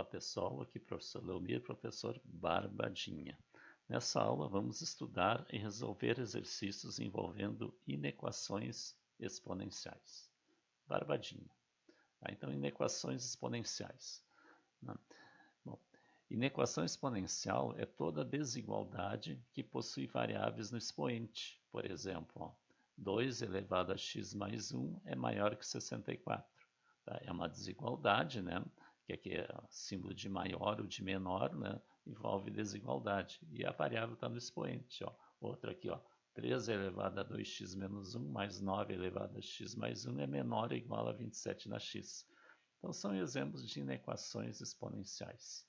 Olá pessoal, aqui professor Leomir, professor Barbadinha. Nessa aula vamos estudar e resolver exercícios envolvendo inequações exponenciais. Barbadinha. Então, inequações exponenciais. Bom, inequação exponencial é toda desigualdade que possui variáveis no expoente. Por exemplo, 2 elevado a x mais 1 é maior que 64. Tá? É uma desigualdade, né? Que aqui é símbolo de maior ou de menor, né? Envolve desigualdade. E a variável está no expoente. Ó. Outra aqui, ó, 3 elevado a 2x menos 1 mais 9 elevado a x mais 1 é menor ou igual a 27 na x. Então, são exemplos de inequações exponenciais.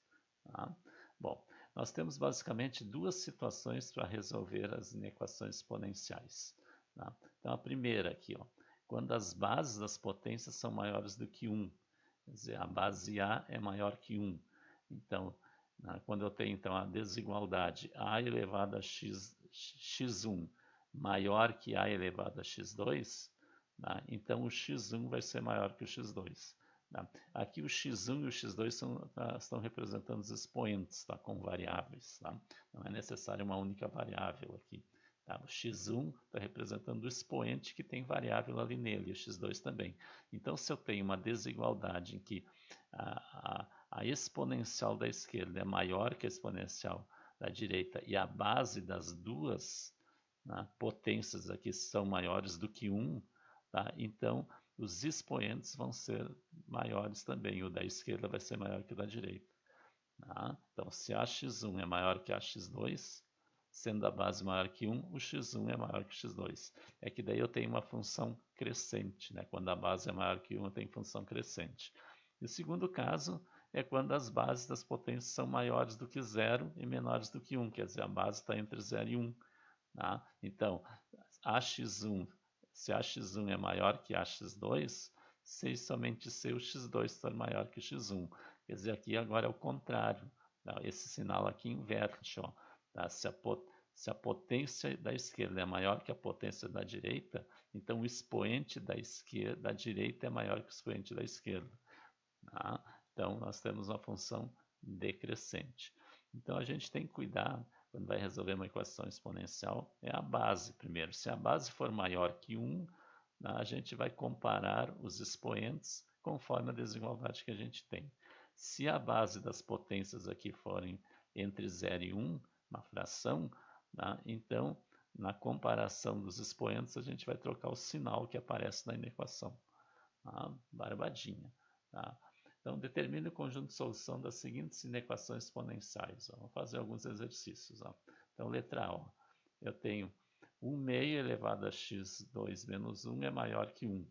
Tá? Bom, nós temos basicamente duas situações para resolver as inequações exponenciais. Tá? Então, a primeira aqui, ó, quando as bases das potências são maiores do que 1. Quer dizer, a base A é maior que 1. Então, quando eu tenho então, a desigualdade A elevado a x1 maior que A elevado a x2, tá? Então o x1 vai ser maior que o x2. Tá? Aqui o x1 e o x2 estão representando os expoentes, tá? Com variáveis. Tá? Não é necessário uma única variável aqui. Tá? O x1 está representando o expoente que tem variável ali nele, e o x2 também. Então, se eu tenho uma desigualdade em que a exponencial da esquerda é maior que a exponencial da direita e a base das duas, né, potências aqui são maiores do que 1, tá? Então os expoentes vão ser maiores também. O da esquerda vai ser maior que o da direita. Tá? Então, se AX1 é maior que AX2, sendo a base maior que 1, o x1 é maior que o x2. É que daí eu tenho uma função crescente. Né? Quando a base é maior que 1, eu tenho função crescente. E o segundo caso é quando as bases das potências são maiores do que 0 e menores do que 1. Quer dizer, a base está entre 0 e 1. Tá? Então, AX1, se AX1 é maior que AX2, se somente se o x2 for maior que o x1. Quer dizer, aqui agora é o contrário. Tá? Esse sinal aqui inverte. Ó, tá? Se a potência da esquerda é maior que a potência da direita, então o expoente da direita é maior que o expoente da esquerda. Tá? Então, nós temos uma função decrescente. Então, a gente tem que cuidar, quando vai resolver uma equação exponencial, é a base primeiro. Se a base for maior que 1, né, a gente vai comparar os expoentes conforme a desigualdade que a gente tem. Se a base das potências aqui forem entre 0 e 1, uma fração, né, então, na comparação dos expoentes, a gente vai trocar o sinal que aparece na equação. Tá? Barbadinha. Tá? Então, determine o conjunto de solução das seguintes inequações exponenciais. Ó. Vamos fazer alguns exercícios. Ó. Então, letra A. Ó. Eu tenho 1 meio elevado a x2 menos 1 é maior que 1.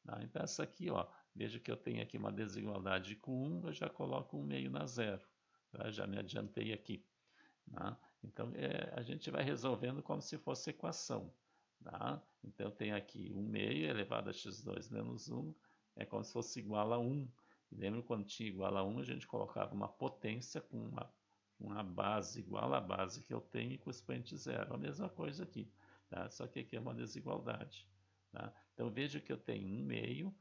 Tá? Então, essa aqui, ó, veja que eu tenho aqui uma desigualdade com 1, eu já coloco 1 meio na zero. Tá? Já me adiantei aqui. Tá? Então, a gente vai resolvendo como se fosse equação. Tá? Então, eu tenho aqui 1 meio elevado a x2 menos 1 é como se fosse igual a 1. E lembra quando tinha igual a 1, a gente colocava uma potência com uma base igual à base que eu tenho e com o expoente zero. A mesma coisa aqui. Tá? Só que aqui é uma desigualdade. Tá? Então, veja que eu tenho 1 meio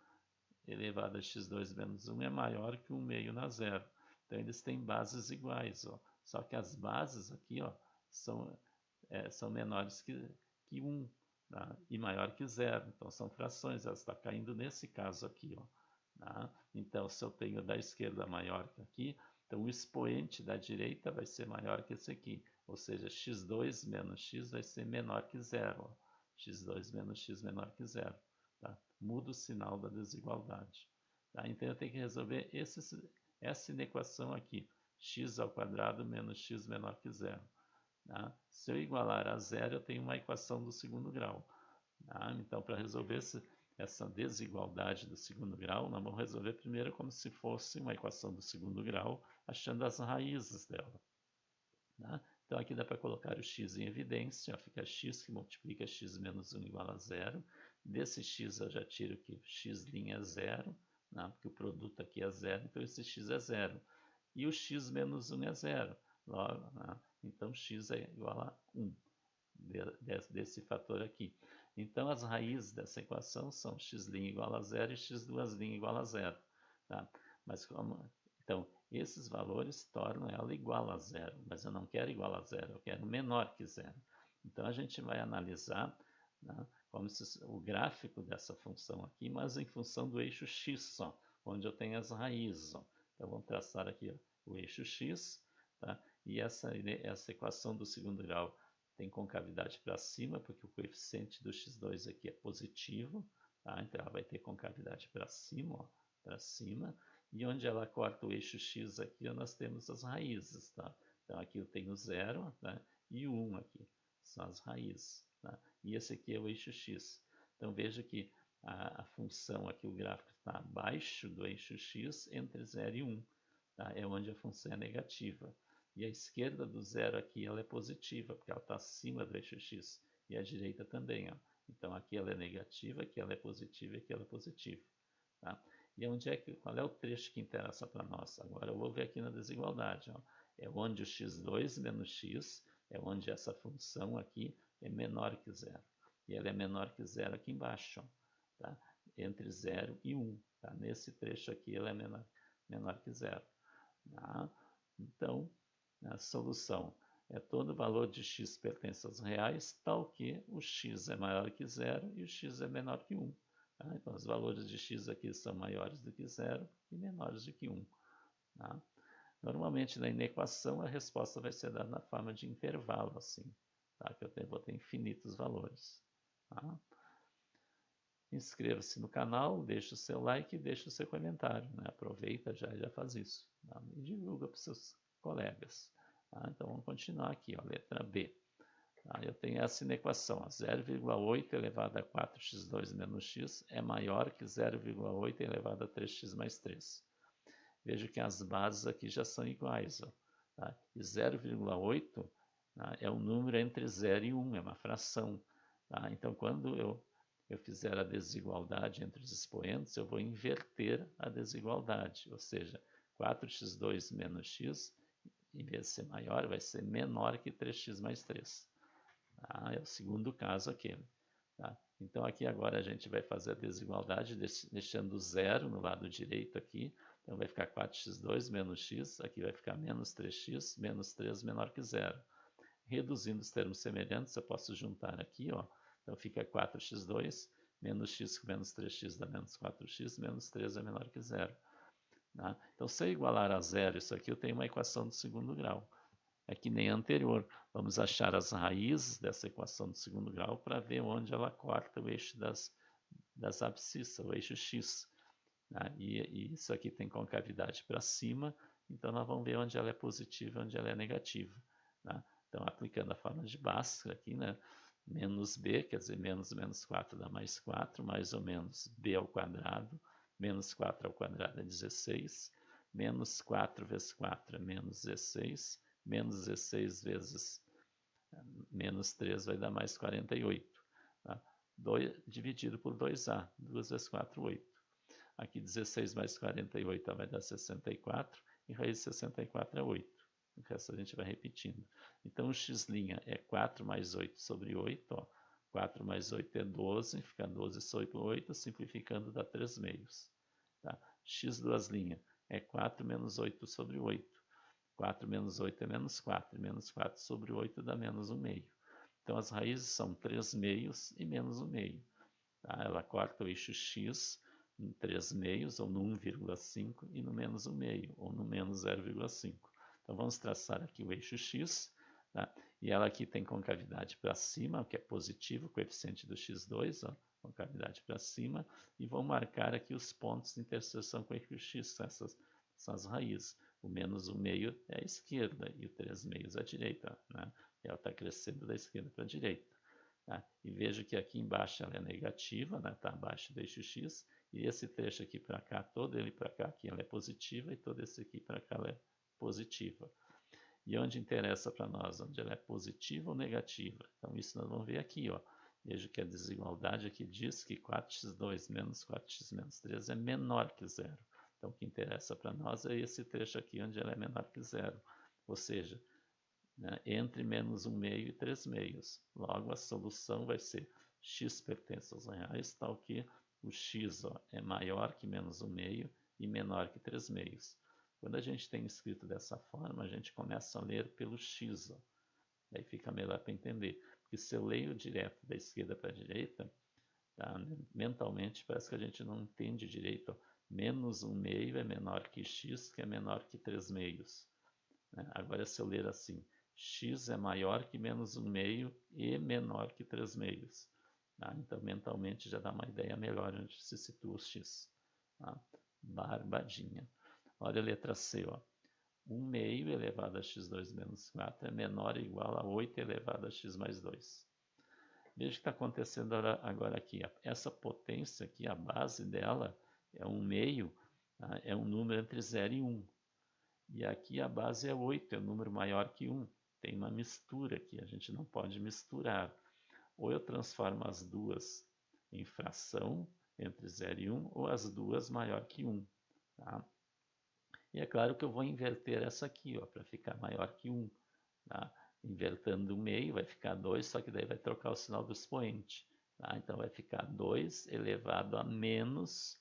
elevado a x2 menos 1 é maior que 1 meio na zero. Então, eles têm bases iguais. Ó. Só que as bases aqui, ó, são menores que 1, tá? E maior que 0. Então, são frações. Elas estão caindo nesse caso aqui. Ó, tá? Então, se eu tenho da esquerda maior que aqui, então o expoente da direita vai ser maior que esse aqui. Ou seja, x2 menos x vai ser menor que 0. Ó. x2 menos x menor que 0. Tá? Muda o sinal da desigualdade. Tá? Então, eu tenho que resolver essa inequação aqui. X ao quadrado menos x menor que 0. Tá? Se eu igualar a zero, eu tenho uma equação do segundo grau. Tá? Então, para resolver essa desigualdade do segundo grau, nós vamos resolver primeiro como se fosse uma equação do segundo grau, achando as raízes dela. Tá? Então, aqui dá para colocar o x em evidência, fica x que multiplica x menos 1 igual a zero. Desse x eu já tiro que x' é zero, né? Porque o produto aqui é zero, então esse x é zero. E o x menos 1 é zero. Logo, né? Então, x é igual a 1 desse fator aqui. Então, as raízes dessa equação são x' igual a zero e x2' igual a zero. Tá? Mas então, esses valores tornam ela igual a zero, mas eu não quero igual a zero, eu quero menor que zero. Então a gente vai analisar, né, como se o gráfico dessa função aqui, mas em função do eixo x só, onde eu tenho as raízes. Ó. Então vamos traçar aqui ó, o eixo x, tá? E essa equação do segundo grau tem concavidade para cima, porque o coeficiente do x2 aqui é positivo, tá? Então ela vai ter concavidade para cima, ó, para cima. E onde ela corta o eixo x aqui, nós temos as raízes, tá? Então aqui eu tenho 0, né? E o 1 aqui, são as raízes, tá? E esse aqui é o eixo x. Então veja que a função aqui, o gráfico está abaixo do eixo x entre 0 e 1, tá? É onde a função é negativa. E a esquerda do zero aqui ela é positiva, porque ela está acima do eixo x. E a direita também, ó. Então aqui ela é negativa, aqui ela é positiva e aqui ela é positiva, tá? E onde é qual é o trecho que interessa para nós? Agora eu vou ver aqui na desigualdade. Ó. É onde o x2 menos x, é onde essa função aqui é menor que zero. E ela é menor que zero aqui embaixo, ó, tá? Entre 0 e 1. Tá? Nesse trecho aqui ela é menor que zero. Tá? Então, a solução é todo valor de x pertence aos reais, tal que o x é maior que zero e o x é menor que 1. Tá? Então, os valores de x aqui são maiores do que zero e menores do que 1. Tá? Normalmente, na inequação, a resposta vai ser dada na forma de intervalo, assim, tá? Que eu vou ter infinitos valores. Tá? Inscreva-se no canal, deixe o seu like e deixe o seu comentário. Né? Aproveita já faz isso. Tá? E divulga para os seus colegas. Tá? Então, vamos continuar aqui, ó, letra B. Tá? Eu tenho essa inequação, 0,8 elevado a 4x2 menos x é maior que 0,8 elevado a 3x mais 3. Veja que as bases aqui já são iguais. Ó, tá? E 0,8 tá, é um número entre 0 e 1, é uma fração. Tá? Então, quando eu fizer a desigualdade entre os expoentes, eu vou inverter a desigualdade, ou seja, 4x2 menos x, em vez de ser maior, vai ser menor que 3x mais 3. Tá? É o segundo caso aqui. Tá? Então aqui agora a gente vai fazer a desigualdade deixando zero no lado direito aqui. Então vai ficar 4x2 menos x, aqui vai ficar menos 3x, menos 3 menor que zero. Reduzindo os termos semelhantes, eu posso juntar aqui, ó. Então fica 4x2 menos x com menos 3x dá menos 4x, menos 3 é menor que zero. Tá? Então se eu igualar a zero isso aqui, eu tenho uma equação do segundo grau. É que nem a anterior. Vamos achar as raízes dessa equação do segundo grau para ver onde ela corta o eixo das abscissas, o eixo x. Tá? E isso aqui tem concavidade para cima, então nós vamos ver onde ela é positiva e onde ela é negativa. Tá? Então, aplicando a forma de Bhaskara aqui, né? Menos b, quer dizer, menos 4 dá mais 4, mais ou menos b ao quadrado, menos 4 ao quadrado é 16, menos 4 vezes 4 é menos 16, menos 16 vezes menos 3 vai dar mais 48. Tá? 2, dividido por 2a, 2 vezes 4, 8. Aqui 16 mais 48 vai dar 64, e raiz de 64 é 8. O resto a gente vai repetindo. Então o x' é 4 mais 8 sobre 8. Ó. 4 mais 8 é 12, fica 12 sobre 8, simplificando dá 3 meios. Tá? x' é 4 menos 8 sobre 8. 4 menos 8 é menos 4, menos 4 sobre 8 dá menos 1 meio. Então as raízes são 3 meios e menos 1 meio. Tá? Ela corta o eixo x em 3 meios, ou no 1,5, e no menos 1 meio, ou no menos 0,5. Então vamos traçar aqui o eixo x, tá? E ela aqui tem concavidade para cima, o que é positivo, o coeficiente do x2, ó, concavidade para cima, e vou marcar aqui os pontos de interseção com o eixo x, essas são as raízes. O menos 1 meio é a esquerda e o 3 meios é a direita, né? Ela está crescendo da esquerda para a direita. Tá? E vejo que aqui embaixo ela é negativa, está, né? Tá abaixo do eixo x, e esse trecho aqui para cá, todo ele para cá, aqui ela é positiva, e todo esse aqui para cá ela é positiva. E onde interessa para nós? Onde ela é positiva ou negativa? Então isso nós vamos ver aqui, ó. Vejo que a desigualdade aqui diz que 4x2 menos 4x menos 3 é menor que zero. Então o que interessa para nós é esse trecho aqui onde ela é menor que zero. Ou seja, né, entre menos 1 meio e 3 meios. Logo, a solução vai ser x pertence aos reais, tal que o x ó, é maior que menos 1 meio e menor que 3 meios. Quando a gente tem escrito dessa forma, a gente começa a ler pelo x, ó. Daí fica melhor para entender. Porque se eu leio direto da esquerda para a direita, tá? Mentalmente parece que a gente não entende direito. Ó. Menos 1 meio é menor que x, que é menor que 3 meios. Né? Agora, se eu ler assim, x é maior que menos 1 meio e menor que 3 meios. Tá? Então, mentalmente já dá uma ideia melhor onde se situa o x. Tá? Barbadinha. Olha a letra C. Ó. 1 meio elevado a x2 menos 4 é menor ou igual a 8 elevado a x mais 2. Veja o que está acontecendo agora aqui. Essa potência aqui, a base dela é 1 meio, tá? É um número entre 0 e 1. E aqui a base é 8, é um número maior que 1. Tem uma mistura aqui, a gente não pode misturar. Ou eu transformo as duas em fração entre 0 e 1, ou as duas maior que 1. Tá? E é claro que eu vou inverter essa aqui, para ficar maior que 1. Tá? Invertendo o meio, vai ficar 2, só que daí vai trocar o sinal do expoente. Tá? Então vai ficar 2 elevado a menos,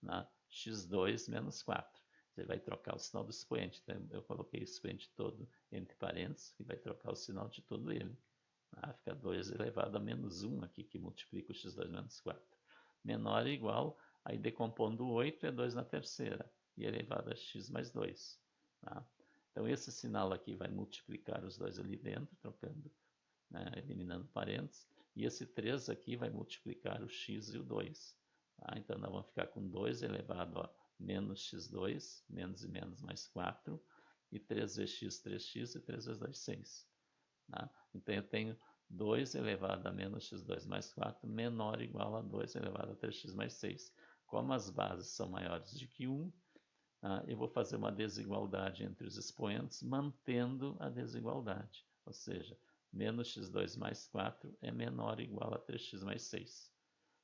né, x2 menos 4. Você vai trocar o sinal do expoente. Então eu coloquei o expoente todo entre parênteses e vai trocar o sinal de todo ele. Tá? Fica 2 elevado a menos 1 aqui, que multiplica o x2 menos 4. Menor ou igual, aí decompondo o 8 é 2 na terceira, e elevado a x mais 2. Tá? Então esse sinal aqui vai multiplicar os dois ali dentro, trocando, né, eliminando parênteses, e esse 3 aqui vai multiplicar o x e o 2. Tá? Então nós vamos ficar com 2 elevado a menos x2, menos e menos mais 4, e 3 vezes x, 3x, e 3 vezes 2, 6. Tá? Então eu tenho 2 elevado a menos x2 mais 4 menor ou igual a 2 elevado a 3x mais 6. Como as bases são maiores de que 1, eu vou fazer uma desigualdade entre os expoentes, mantendo a desigualdade. Ou seja, menos x2 mais 4 é menor ou igual a 3x mais 6.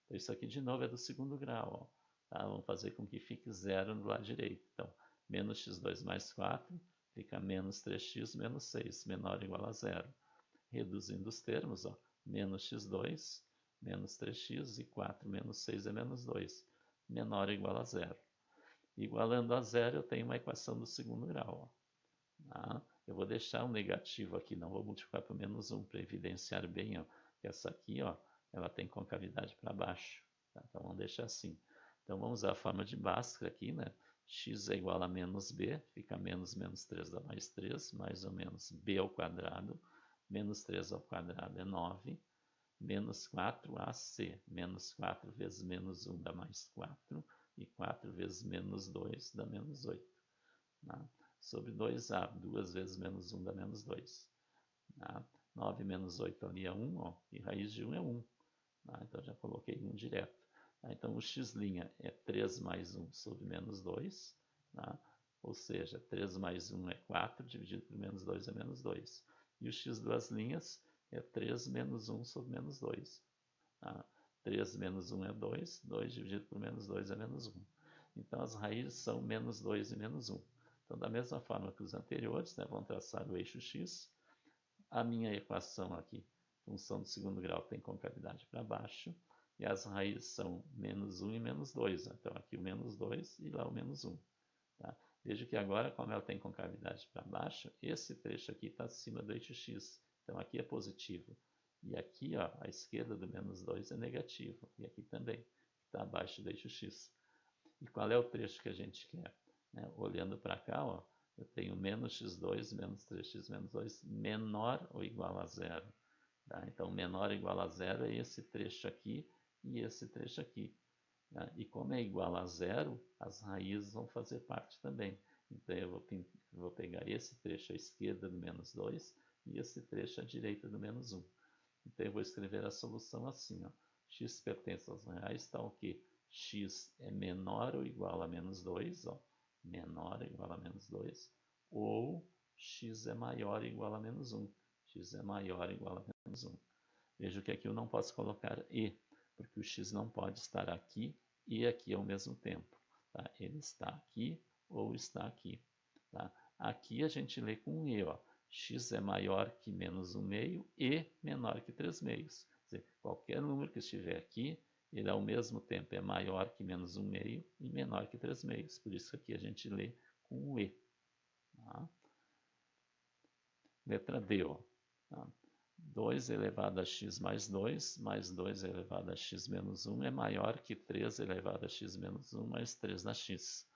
Então, isso aqui, de novo, é do segundo grau. Ó. Tá? Vamos fazer com que fique zero no lado direito. Então, menos x2 mais 4 fica menos 3x menos 6, menor ou igual a zero. Reduzindo os termos, ó, menos x2, menos 3x e 4 menos 6 é menos 2, menor ou igual a zero. Igualando a zero, eu tenho uma equação do segundo grau. Ó. Tá? Eu vou deixar um negativo aqui, não vou multiplicar por menos 1 para evidenciar bem, ó, que essa aqui, ó, ela tem concavidade para baixo. Tá? Então vamos deixar assim. Então vamos usar a forma de Bhaskara aqui, né? X é igual a menos b, fica menos 3 dá mais 3, mais ou menos b ao quadrado, menos 3 ao quadrado é 9, menos 4ac, menos 4 vezes menos 1 dá mais 4, e 4 vezes menos 2 dá menos 8. Tá? Sobre 2a, 2 vezes menos 1 dá menos 2. Tá? 9 menos 8 ali é 1, ó, e raiz de 1 é 1. Tá? Então já coloquei 1 direto. Tá? Então o x' é 3 mais 1 sobre menos 2. Tá? Ou seja, 3 mais 1 é 4, dividido por menos 2 é menos 2. E o x duas linhas é 3 menos 1 sobre menos 2. Tá? 3 menos 1 é 2, 2 dividido por menos 2 é menos 1. Então as raízes são menos 2 e menos 1. Então, da mesma forma que os anteriores, né, vão traçar o eixo x. A minha equação aqui, função do segundo grau, tem concavidade para baixo. E as raízes são menos 1 e menos 2. Então, aqui o menos 2 e lá o menos 1. Tá? Veja que agora, como ela tem concavidade para baixo, esse trecho aqui está acima do eixo x. Então, aqui é positivo. E aqui, ó, à esquerda do menos 2 é negativo. E aqui também, está abaixo do eixo x. E qual é o trecho que a gente quer? Né? Olhando para cá, ó, eu tenho menos x2, menos 3x menos 2, menor ou igual a zero. Tá? Então, menor ou igual a zero é esse trecho aqui e esse trecho aqui. Tá? E como é igual a zero, as raízes vão fazer parte também. Então, eu vou pegar esse trecho à esquerda do menos 2 e esse trecho à direita do menos 1. Então, eu vou escrever a solução assim. Ó. X pertence aos reais, está o quê? X é menor ou igual a menos 2, ó. Menor ou igual a menos 2, ou x é maior ou igual a menos 1. X é maior ou igual a menos 1. Veja que aqui eu não posso colocar e, porque o x não pode estar aqui e aqui ao mesmo tempo. Tá? Ele está aqui ou está aqui. Tá? Aqui a gente lê com e, ó. X é maior que menos 1 meio e menor que 3 meios. Quer dizer, qualquer número que estiver aqui, ele ao mesmo tempo é maior que menos 1 meio e menor que 3 meios. Por isso que aqui a gente lê com o E. Tá? Letra D, ó. Tá? 2 elevado a x mais 2 elevado a x menos 1 é maior que 3 elevado a x menos 1 mais 3 na x.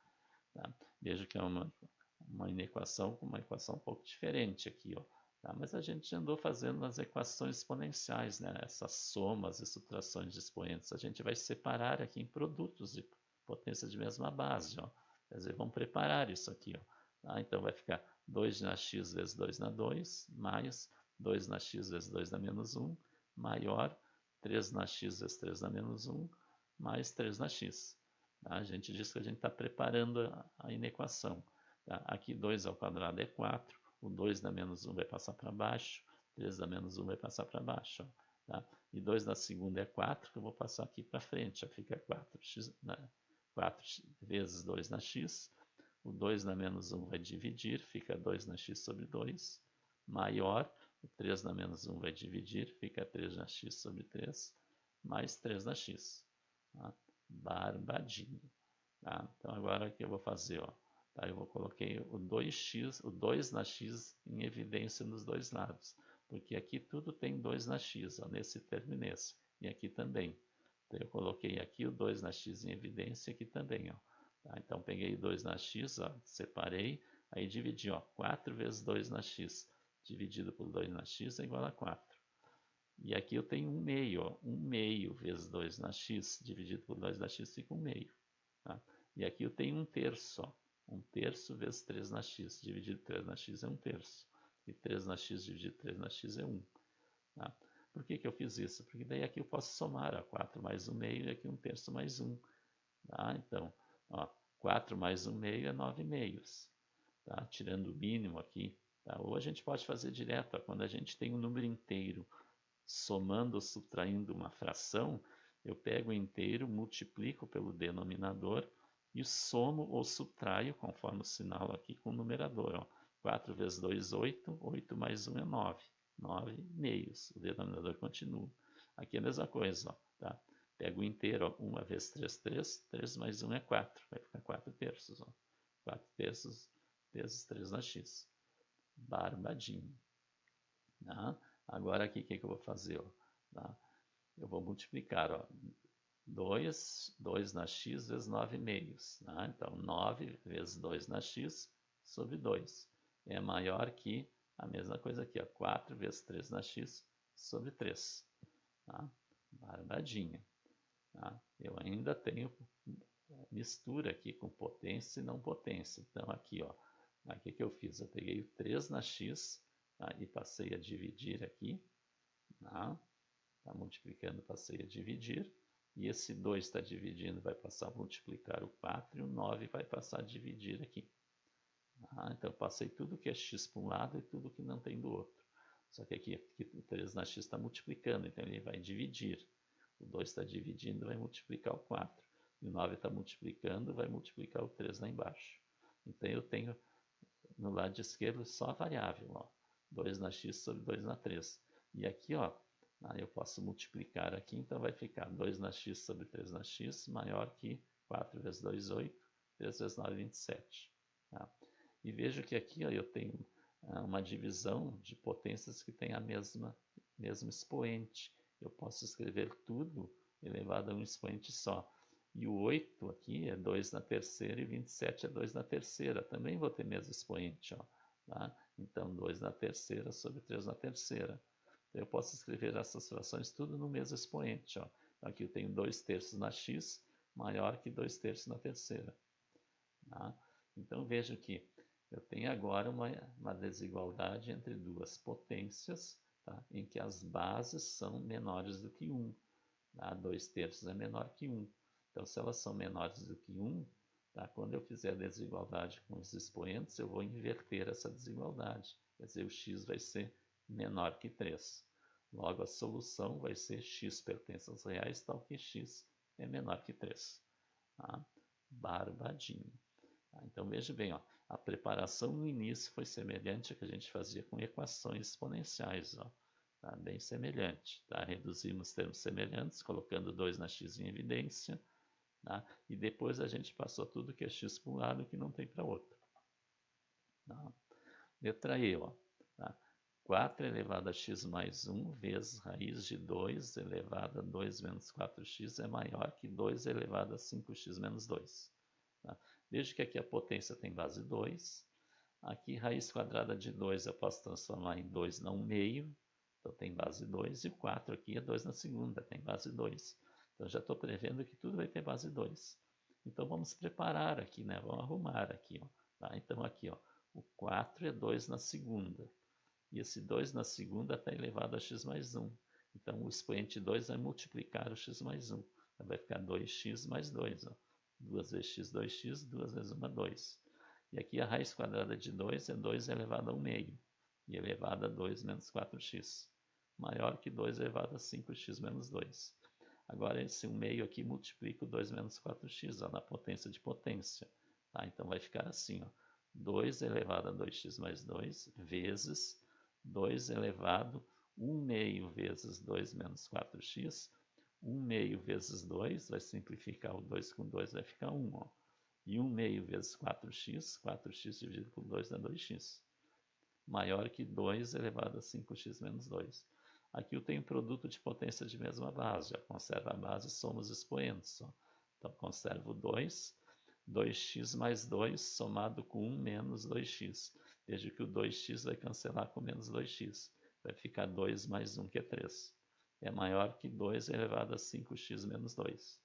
Tá? Veja que é uma inequação com uma equação um pouco diferente aqui, ó. Tá? Mas a gente andou fazendo nas equações exponenciais, né? Essas somas e subtrações de expoentes. A gente vai separar aqui em produtos de potência de mesma base, ó. Quer dizer, vamos preparar isso aqui, ó. Tá? Então vai ficar 2 na x vezes 2 na 2, mais 2 na x vezes 2 na menos 1, maior 3 na x vezes 3 na menos 1, mais 3 na x. Tá? A gente diz que a gente está preparando a inequação. Tá? Aqui 2 ao quadrado é 4, o 2 da menos 1 vai passar para baixo, 3 da menos 1 vai passar para baixo. Ó, tá? E 2 da segunda é 4, que eu vou passar aqui para frente, ó, fica 4x, 4 vezes 2 na x, o 2 na menos 1 vai dividir, fica 2 na x sobre 2, maior, o 3 na menos 1 vai dividir, fica 3 na x sobre 3, mais 3 na x. Tá? Barbadinho. Tá? Então agora o que eu vou fazer? Ó, tá? Eu coloquei o 2x, o 2 na x em evidência nos dois lados, porque aqui tudo tem 2 na x, ó, nesse termo e nesse, e aqui também. Então eu coloquei aqui o 2 na x em evidência, aqui também. Ó. Tá? Então peguei 2 na x, ó, separei, aí dividi, ó, 4 vezes 2 na x, dividido por 2 na x é igual a 4. E aqui eu tenho 1 meio, ó. 1 meio vezes 2 na x, dividido por 2 na x, fica 1 meio. Tá? E aqui eu tenho 1 terço, ó. 1 terço vezes 3 na x, dividido por 3 na x é 1 terço. E 3 na x dividido por 3 na x é 1. Tá? Por que eu fiz isso? Porque daí aqui eu posso somar, ó, 4 mais 1 meio e aqui 1 terço mais 1. Tá? Então, ó, 4 mais 1 meio é 9 meios. Tá? Tirando o mínimo aqui. Tá? Ou a gente pode fazer direto, ó, quando a gente tem um número inteiro somando ou subtraindo uma fração, eu pego o inteiro, multiplico pelo denominador e somo ou subtraio, conforme o sinal aqui, com o numerador. Ó. 4 vezes 2, 8. 8 mais 1 é 9. 9 meios. O denominador continua. Aqui é a mesma coisa. Ó, tá? Pego o inteiro. Ó. 1 vezes 3, 3. 3 mais 1 é 4. Vai ficar 4 terços. Ó. 4 terços vezes 3 na x. Barbadinho. Tá? Agora aqui o que eu vou fazer? Ó, tá? Eu vou multiplicar, ó, 2 na x vezes 9 meios. Tá? Então, 9 vezes 2 na x sobre 2. É maior que a mesma coisa aqui, ó, 4 vezes 3 na x sobre 3. Tá? Barbadinha. Tá? Eu ainda tenho mistura aqui com potência e não potência. Então, aqui, ó, o que eu fiz? Eu peguei o 3 na x, tá? E passei a dividir aqui. Tá? Tá multiplicando, passei a dividir. E esse 2 está dividindo, vai passar a multiplicar o 4 e o 9 vai passar a dividir aqui. Tá? Então, passei tudo que é x para um lado e tudo que não tem do outro. Só que aqui o 3 na x está multiplicando, então ele vai dividir. O 2 está dividindo, vai multiplicar o 4. E o 9 está multiplicando, vai multiplicar o 3 lá embaixo. Então, eu tenho no lado esquerdo só a variável, ó, 2 na x sobre 2 na 3. E aqui, ó, eu posso multiplicar aqui, então vai ficar 2 na x sobre 3 na x maior que 4 vezes 2, 8, 3 vezes 9, 27. Tá? E vejo que aqui, ó, eu tenho uma divisão de potências que tem a mesmo expoente. Eu posso escrever tudo elevado a um expoente só. E o 8 aqui é 2 na terceira e 27 é 2 na terceira. Também vou ter mesmo expoente. Ó, tá? Então, 2 na terceira sobre 3 na terceira. Então, eu posso escrever essas frações tudo no mesmo expoente. Ó. Então, aqui eu tenho 2 terços na x maior que 2 terços na terceira. Tá? Então, vejo que eu tenho agora uma desigualdade entre duas potências, tá? Em que as bases são menores do que 1. Tá? 2 terços é menor que 1. Então, se elas são menores do que 1, tá? Quando eu fizer a desigualdade com os expoentes, eu vou inverter essa desigualdade. Quer dizer, o x vai ser menor que 3. Logo, a solução vai ser x pertence aos reais, tal que x é menor que 3. Tá? Barbadinho. Tá? Então, veja bem, ó, a preparação no início foi semelhante ao que a gente fazia com equações exponenciais. Ó. Tá? Bem semelhante. Tá? Reduzimos termos semelhantes, colocando 2 na x em evidência. Tá? E depois a gente passou tudo que é x para um lado e que não tem para outro. Tá? Letra E, ó, tá? 4 elevado a x mais 1 vezes raiz de 2 elevado a 2 menos 4x é maior que 2 elevado a 5x menos 2. Tá? Veja que aqui a potência tem base 2. Aqui, raiz quadrada de 2 eu posso transformar em 2 na 1 meio. Então, tem base 2. E o 4 aqui é 2 na segunda, tem base 2. Então, já estou prevendo que tudo vai ter base 2. Então, vamos preparar aqui, né? Vamos arrumar aqui, ó. Tá? Então, aqui, ó, o 4 é 2 na segunda. E esse 2 na segunda está elevado a x mais 1. Então, o expoente 2 vai multiplicar o x mais 1. Então, vai ficar 2x mais 2. Ó. 2 vezes x, 2x, 2 vezes 1, 2. E aqui a raiz quadrada de 2 é 2 elevado a 1 meio. E elevado a 2 menos 4x. Maior que 2 elevado a 5x menos 2. Agora, esse 1 meio aqui multiplica o 2 menos 4x, ó, na potência de potência. Tá? Então, vai ficar assim, ó, 2 elevado a 2x mais 2 vezes 2 elevado a 1 meio vezes 2 menos 4x. 1 meio vezes 2, vai simplificar o 2 com 2, vai ficar 1. Ó. E 1 meio vezes 4x, 4x dividido por 2 dá 2x. Maior que 2 elevado a 5x menos 2. Aqui eu tenho produto de potência de mesma base. Já conserva a base, somos expoentes. Ó. Então, conservo 2. 2x mais 2 somado com 1 menos 2x. Veja que o 2x vai cancelar com menos 2x. Vai ficar 2 mais 1, que é 3. É maior que 2 elevado a 5x menos 2.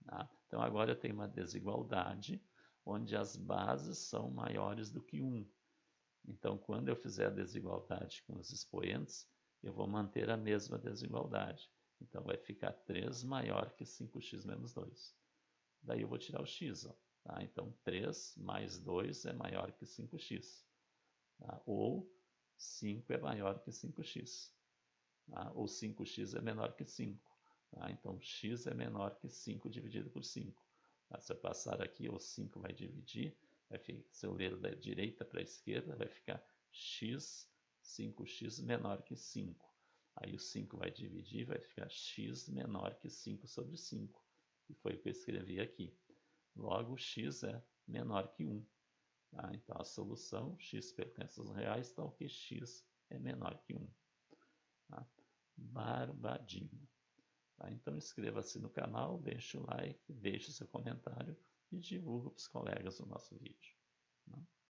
Tá? Então, agora eu tenho uma desigualdade onde as bases são maiores do que 1. Então, quando eu fizer a desigualdade com os expoentes, eu vou manter a mesma desigualdade. Então, vai ficar 3 maior que 5x menos 2. Daí eu vou tirar o x. Ó, tá? Então, 3 mais 2 é maior que 5x. Tá? Ou 5 é maior que 5x. Tá? Ou 5x é menor que 5. Tá? Então, x é menor que 5 dividido por 5. Tá? Se eu passar aqui, o 5 vai dividir. Se eu ler da direita para a esquerda, vai ficar x, 5x menor que 5. Aí o 5 vai dividir, vai ficar x menor que 5 sobre 5. E foi o que eu escrevi aqui. Logo, x é menor que 1. Tá? Então, a solução, x pertence aos reais, tal que x é menor que 1. Tá? Barbadinho. Tá? Então, inscreva-se no canal, deixe o like, deixe seu comentário e divulgue para os colegas o nosso vídeo. Tá?